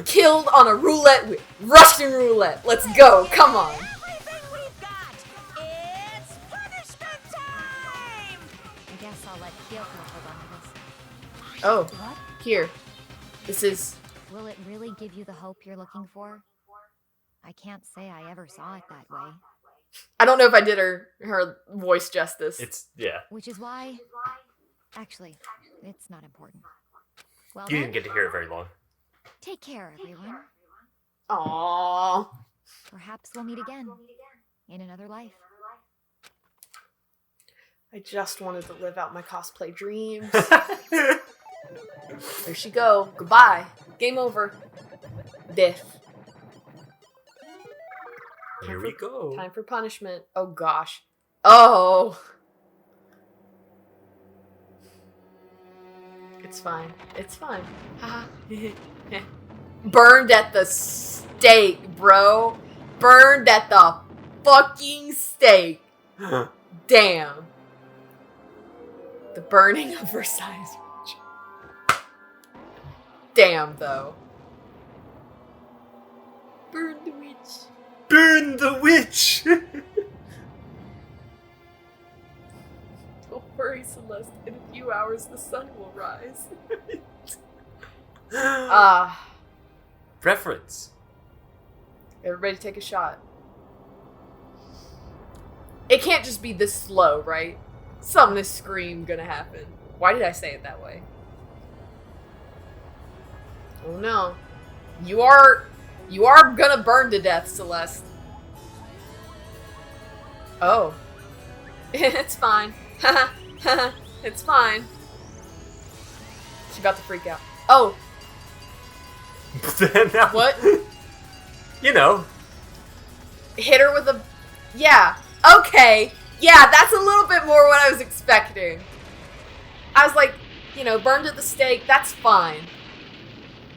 Killed on a roulette wheel. Russian roulette. Let's go. Come on. Everything we've got. It's punishment time. I guess I'll let Kyoko hold on to this. Oh, What? here. This is... Will it really give you the hope you're looking for? I can't say I ever saw it that way. I don't know if I did her voice justice. It's, yeah. Which is why... Actually, it's not important. Well, You then, didn't get to hear it very long. take care, everyone. Aww. Perhaps we'll meet again. In another life. I just wanted to live out my cosplay dreams. There she go. Goodbye. Game over. Death. Here we go. Time for punishment. Oh gosh. Oh. It's fine. It's fine. Haha. Burned at the stake, bro. Burned at the fucking stake. Damn. The burning of Versailles. Damn, though. Burn the witch. Burn the witch! Don't worry, Celeste. In a few hours, the sun will rise. Preference. Everybody take a shot. It can't just be this slow, right? Something to scream gonna happen. Why did I say it that way? Oh no. You are gonna burn to death, Celeste. Oh. It's fine. It's fine. She's about to freak out. Oh. What? You know. Hit her with a... Yeah. Okay. Yeah, that's a little bit more what I was expecting. I was like, you know, burned at the stake, that's fine.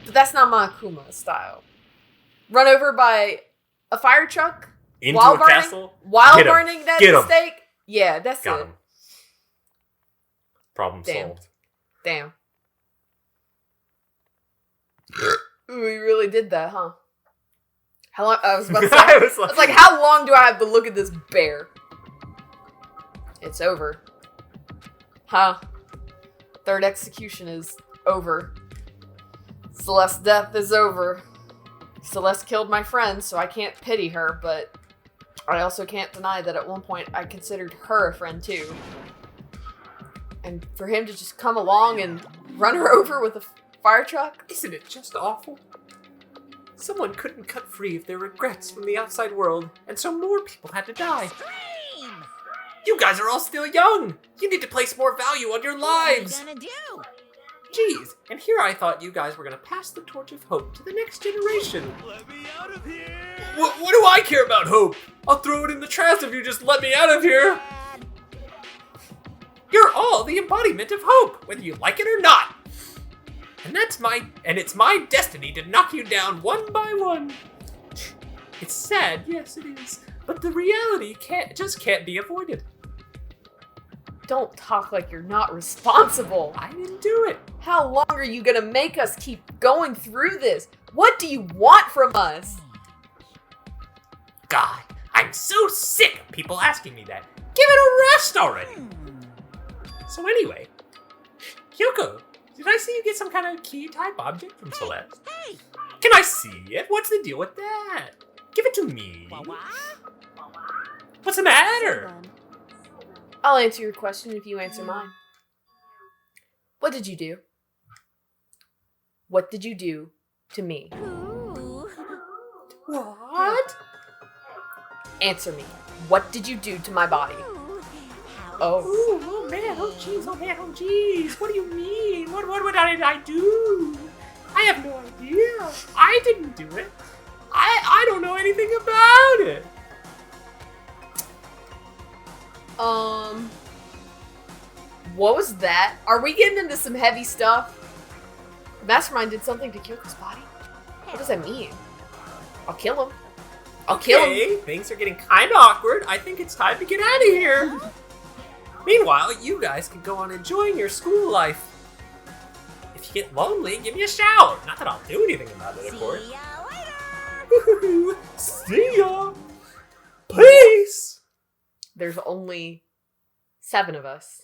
But that's not my Akuma style. Run over by a fire truck? Into while a burning, castle? While Get 'em. burning that Get 'em. stake? Yeah, that's Got it. him. Problem Damn. solved. Damn. Ooh, we really did that, huh? How long? I was about to say. I was like, how long do I have to look at this bear? It's over. Huh. Third execution is over. Celeste's death is over. Celeste killed my friend, so I can't pity her, but I also can't deny that at one point I considered her a friend too. And for him to just come along and run her over with a fire truck? Isn't it just awful? Someone couldn't cut free of their regrets from the outside world, and so more people had to die. Extreme! You guys are all still young! You need to place more value on your lives! What are you gonna do? Jeez, and here I thought you guys were gonna pass the torch of hope to the next generation. Let me out of here! What do I care about hope? I'll throw it in the trash if you just let me out of here! You're all the embodiment of hope, whether you like it or not! And it's my destiny to knock you down one by one. It's sad, yes it is, but the reality can't be avoided. Don't talk like you're not responsible. I didn't do it. How long are you gonna make us keep going through this? What do you want from us? God, I'm so sick of people asking me that. Give it a rest already. So anyway, Kyoko, did I see you get some kind of key-type object from Celeste? Hey! Can I see it? What's the deal with that? Give it to me. What's the matter? I'll answer your question if you answer mine. What did you do? What did you do to me? What? Answer me. What did you do to my body? Oh man, oh jeez, what do you mean? What did I do? I have no idea. I didn't do it. I don't know anything about it. What was that? Are we getting into some heavy stuff? The Mastermind did something to Kyoko's body? What does that mean? I'll kill him. I'll kill him. Things are getting kind of awkward. I think it's time to get out of here. Meanwhile, you guys can go on enjoying your school life. If you get lonely, give me a shout. Not that I'll do anything about it, of course. See ya later! See ya! Peace! There's only 7 of us.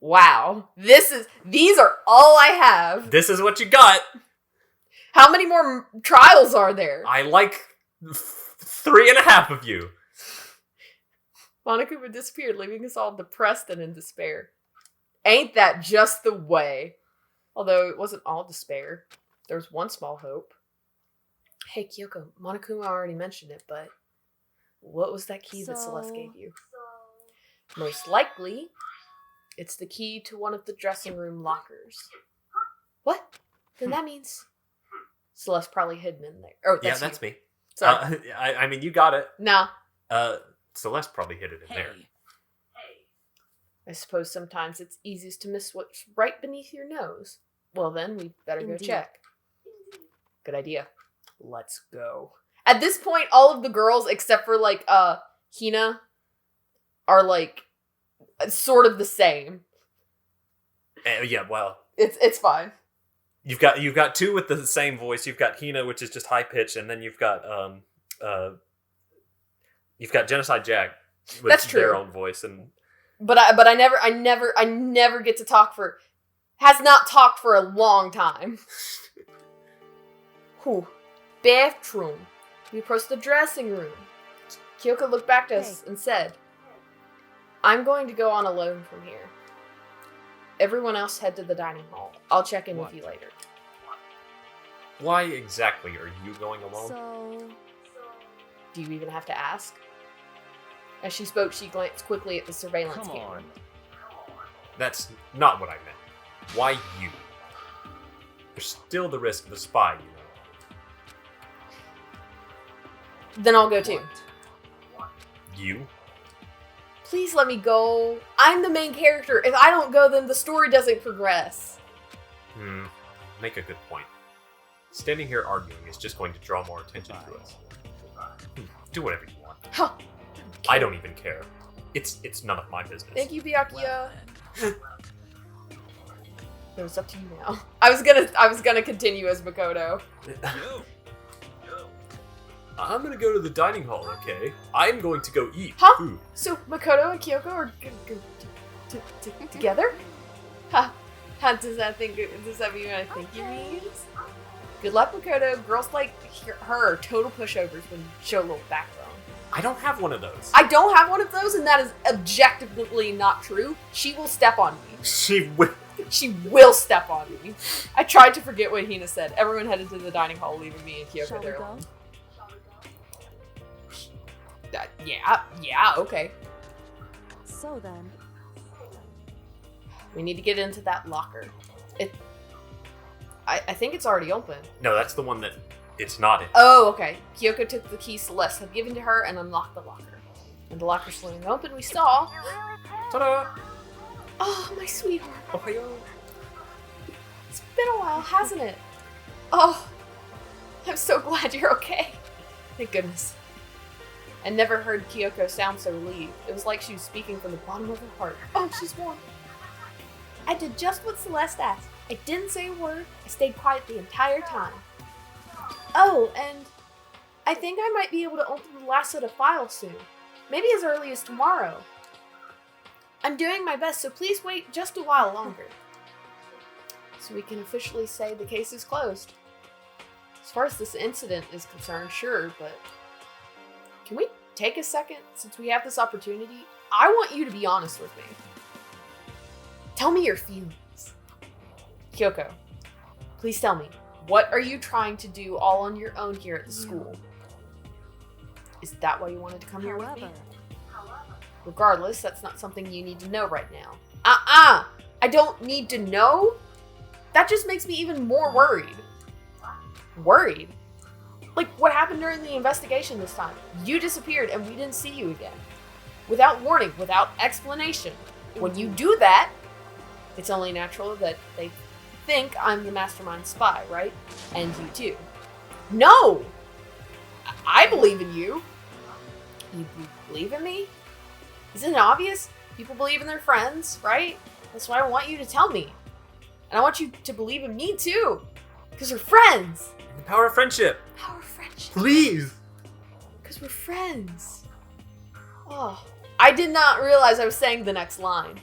Wow. These are all I have. This is what you got. How many more trials are there? I like 3.5 of you. Monokuma disappeared, leaving us all depressed and in despair. Ain't that just the way? Although it wasn't all despair. There was one small hope. Hey, Kyoko, Monokuma already mentioned it, but what was that key that Celeste gave you? Most likely, it's the key to one of the dressing room lockers. What? Then that means Celeste probably hidden in there. Oh, That's me. Sorry. I mean, you got it. No. Celeste probably hid it in there. I suppose sometimes it's easiest to miss what's right beneath your nose. Well then, we better go check. Good idea. Let's go. At this point, all of the girls, except for, like, Hina, are, like, sort of the same. Yeah, well. It's fine. You've got 2 with the same voice. You've got Hina, which is just high pitched, and then you've got Genocide Jack with That's true. their own voice, and But I never get to has not talked for a long time. Whew. Bathroom. We approached the dressing room. Kyoko looked back to us and said, I'm going to go on alone from here. Everyone else head to the dining hall. I'll check in with you later. Why exactly are you going alone? So... Do you even have to ask? As she spoke, she glanced quickly at the surveillance camera. That's not what I meant. Why you? There's still the risk of a spy, you know. Then I'll go too. You? Please let me go. I'm the main character. If I don't go, then the story doesn't progress. Make a good point. Standing here arguing is just going to draw more attention to us. Do whatever you want. Huh. I don't even care. It's none of my business. Thank you, Byakuya. It was up to you now. I was gonna continue as Makoto. I'm gonna go to the dining hall, okay? I'm going to go eat food. So Makoto and Kyoko are together? Huh. How does that mean what I think it means? Good luck, Makoto. Girls like her are total pushovers when you show a little backbone. I don't have one of those. I don't have one of those, and that is objectively not true. She will step on me. She will. She will step on me. I tried to forget what Hina said. Everyone headed to the dining hall, leaving me and Kyoko there alone. Yeah, okay. So then... We need to get into that locker. I think it's already open. No, that's the one that it's not in. Oh, okay. Kyoko took the key Celeste had given to her and unlocked the locker. When the locker swung open, we saw... Ta-da! Oh, my sweetheart. Ohayo. It's been a while, hasn't it? Oh, I'm so glad you're okay. Thank goodness. I never heard Kyoko sound so relieved. It was like she was speaking from the bottom of her heart. Oh, she's warm. I did just what Celeste asked. I didn't say a word. I stayed quiet the entire time. Oh, and I think I might be able to open the last set of files soon. Maybe as early as tomorrow. I'm doing my best, so please wait just a while longer. So we can officially say the case is closed. As far as this incident is concerned, sure, but can we take a second since we have this opportunity? I want you to be honest with me. Tell me your feelings. Kyoko, please tell me, what are you trying to do all on your own here at the school? Is that why you wanted to come here with me? Regardless, that's not something you need to know right now. I don't need to know? That just makes me even more worried. Worried? Like what happened during the investigation this time? You disappeared and we didn't see you again. Without warning, without explanation. When you do that, it's only natural that they think I'm the mastermind spy, right? And you too. No! I believe in you. You believe in me? Isn't it obvious? People believe in their friends, right? That's why I want you to tell me. And I want you to believe in me too. Because we're friends. The power of friendship. Power of friendship. Please. Because we're friends. Oh, I did not realize I was saying the next line.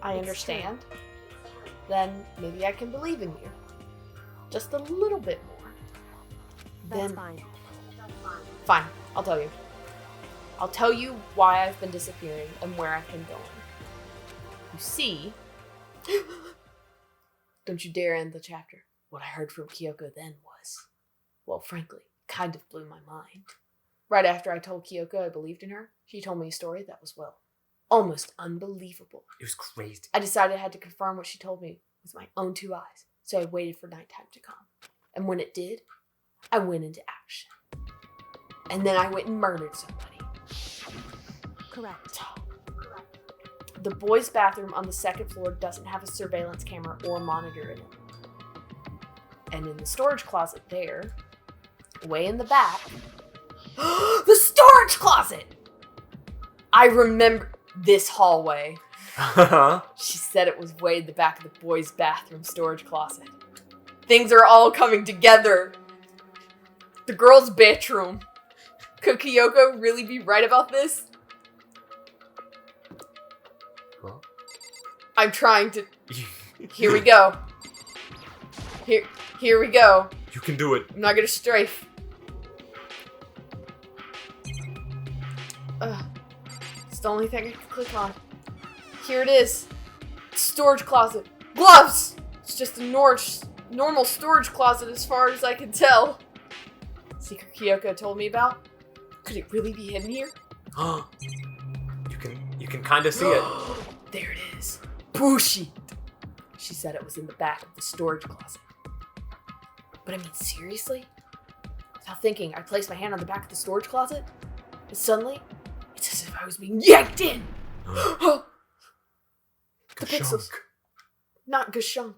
I understand. Then maybe I can believe in you. Just a little bit more. That's fine. Fine, I'll tell you. I'll tell you why I've been disappearing and where I've been going. You see... Don't you dare end the chapter. What I heard from Kyoko then was, well, frankly, kind of blew my mind. Right after I told Kyoko I believed in her, she told me a story that was, well, almost unbelievable. It was crazy. I decided I had to confirm what she told me with my own 2 eyes, so I waited for nighttime to come. And when it did, I went into action. And then I went and murdered somebody. Correct. The boys' bathroom on the 2nd floor doesn't have a surveillance camera or monitor in it. And in the storage closet there, way in the back, the storage closet! I remember this hallway. She said it was way in the back of the boys' bathroom storage closet. Things are all coming together. The girls' bedroom. Could Kyoko really be right about this? Huh? I'm trying to... Here we go. Here we go. You can do it. I'm not gonna strafe. It's the only thing I can click on. Here it is. Storage closet. Gloves! It's just a normal storage closet as far as I can tell. Secret Kyoko told me about. Could it really be hidden here? You can kind of see it. There it is. Bullshit. She said it was in the back of the storage closet. But I mean, seriously? Without thinking, I placed my hand on the back of the storage closet, and suddenly, it's as if I was being yanked in. The pixels. Not gashunk.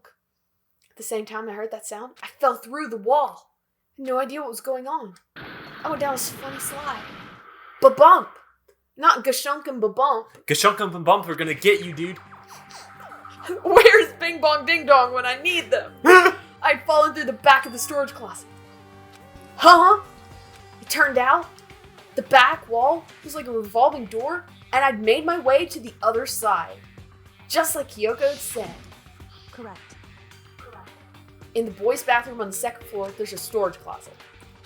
At the same time I heard that sound, I fell through the wall. I had no idea what was going on. I went down this funny slide. Ba-bump! Not gashunk and ba-bump. Gashunk and Bump are gonna get you, dude. Where's Bing Bong Ding Dong when I need them? I'd fallen through the back of the storage closet. Huh? It turned out the back wall was like a revolving door, and I'd made my way to the other side. Just like Kyoko had said. Correct. In the boys' bathroom on the 2nd floor, there's a storage closet.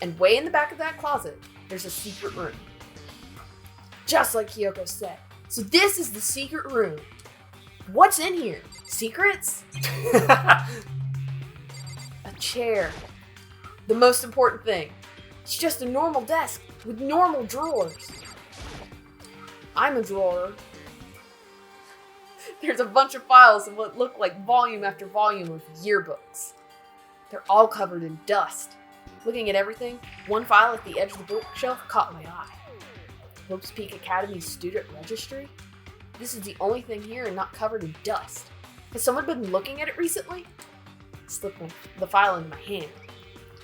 And way in the back of that closet, there's a secret room. Just like Kyoko said. So this is the secret room. What's in here? Secrets? A chair. The most important thing. It's just a normal desk with normal drawers. I'm a drawer. There's a bunch of files in what look like volume after volume of yearbooks. They're all covered in dust. Looking at everything, one file at the edge of the bookshelf caught my eye. Hope's Peak Academy's student registry? This is the only thing here not covered in dust. Has someone been looking at it recently? slipped the file into my hand.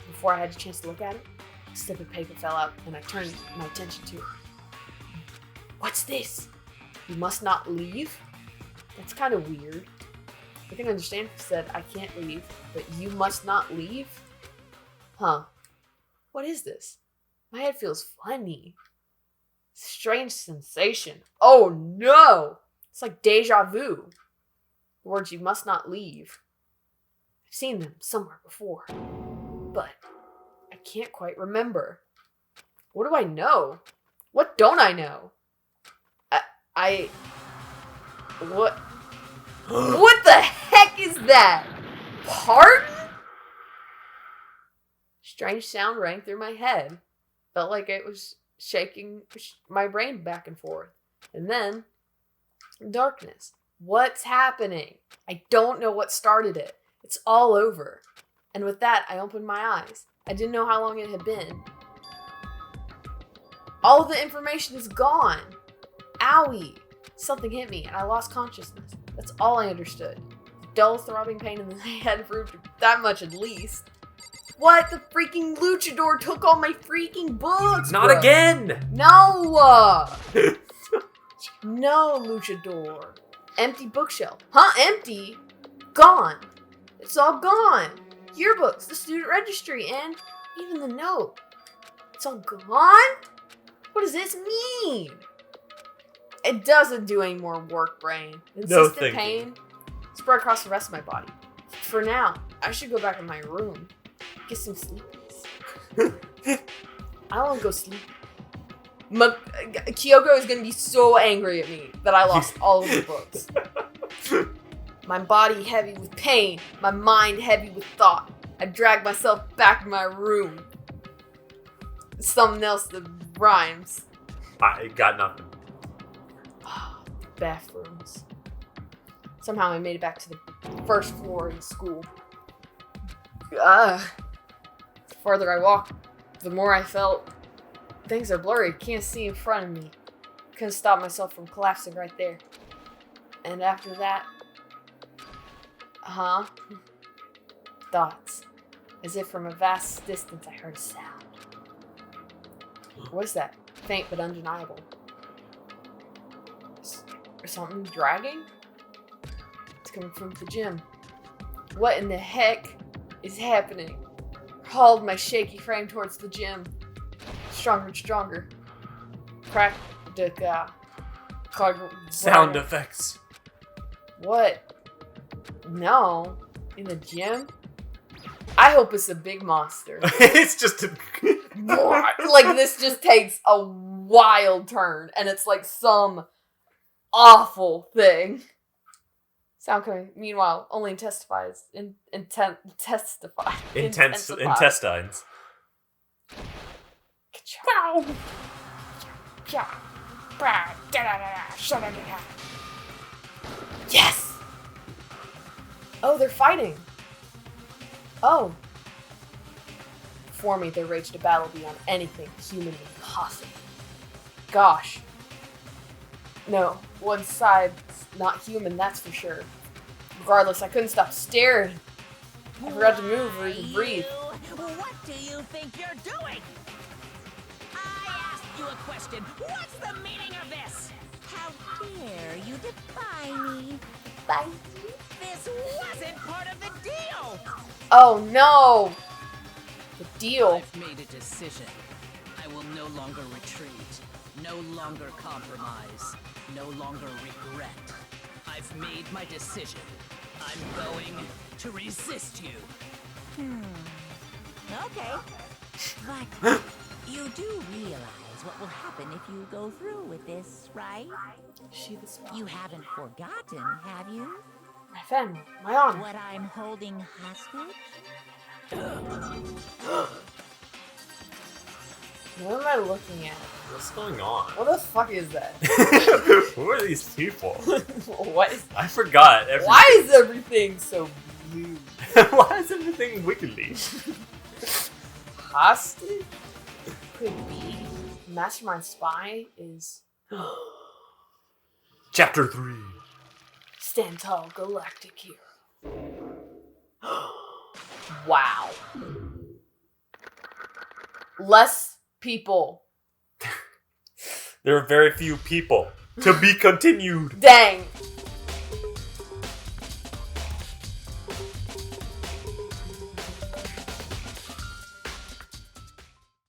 Before I had a chance to look at it, a slip of paper fell out and I turned my attention to it. What's this? You must not leave? That's kind of weird. I can understand if it said I can't leave, but you must not leave? Huh. What is this? My head feels funny. Strange sensation. Oh no! It's like deja vu. The words you must not leave. I've seen them somewhere before, but I can't quite remember. What do I know? What don't I know? What? What the heck is that? Pardon? Strange sound rang through my head. Felt like it was shaking my brain back and forth. And then, darkness. What's happening? I don't know what started it. It's all over. And with that, I opened my eyes. I didn't know how long it had been. All of the information is gone. Owie. Something hit me and I lost consciousness. That's all I understood. The dull throbbing pain in the head proved that much at least. What? The freaking luchador took all my freaking books, Not bro. again! No! No, luchador. Empty bookshelf. Huh? Empty? Gone. It's all gone. Yearbooks, the student registry, and even the note. It's all gone? What does this mean? It doesn't do any more work, brain. Insistent pain spread across the rest of my body. For now, I should go back in my room. Get some sleepies. I don't want to go sleep. Kyoko is going to be so angry at me that I lost all of the books. My body heavy with pain. My mind heavy with thought. I drag myself back to my room. Something else that rhymes. I got nothing. Bathrooms. Somehow I made it back to the first floor of the school. The farther I walked, the more I felt things are blurry. Can't see in front of me. Couldn't stop myself from collapsing right there. And after that, thoughts. As if from a vast distance I heard a sound. What is that? Faint but undeniable. Something dragging? It's coming from the gym. What in the heck is happening? Hauled my shaky frame towards the gym. Stronger and stronger. Sound effects. What? No. In the gym? I hope it's a big monster. It's just a... Like, this just takes a wild turn, and it's like some awful thing. Sound coming. Meanwhile, only intensifies. Intestines. Yes! Oh, they're fighting. Oh. Before me, there raged a battle beyond anything humanly possible. Gosh. No, one side's not human, that's for sure. Regardless, I couldn't stop staring. I forgot to move or even breathe. What do you think you're doing? I asked you a question. What's the meaning of this? How dare you defy me? Bye. This wasn't part of the deal. Oh no! The deal. I've made a decision. I will no longer retreat, no longer compromise, no longer regret. I've made my decision. I'm going to resist you. Okay. But you do realize what will happen if you go through with this, right? You haven't forgotten, have you? My family, my honor. What I'm holding hostage? What am I looking at? What's going on? What the fuck is that? Who are these people? What is I forgot everything. Why is everything so blue? Why is everything wiggly? Hostage? Could be. Mastermind Spy is... Chapter 3. Stand tall, galactic hero. Wow. Less people. There are very few people. To be continued. Dang.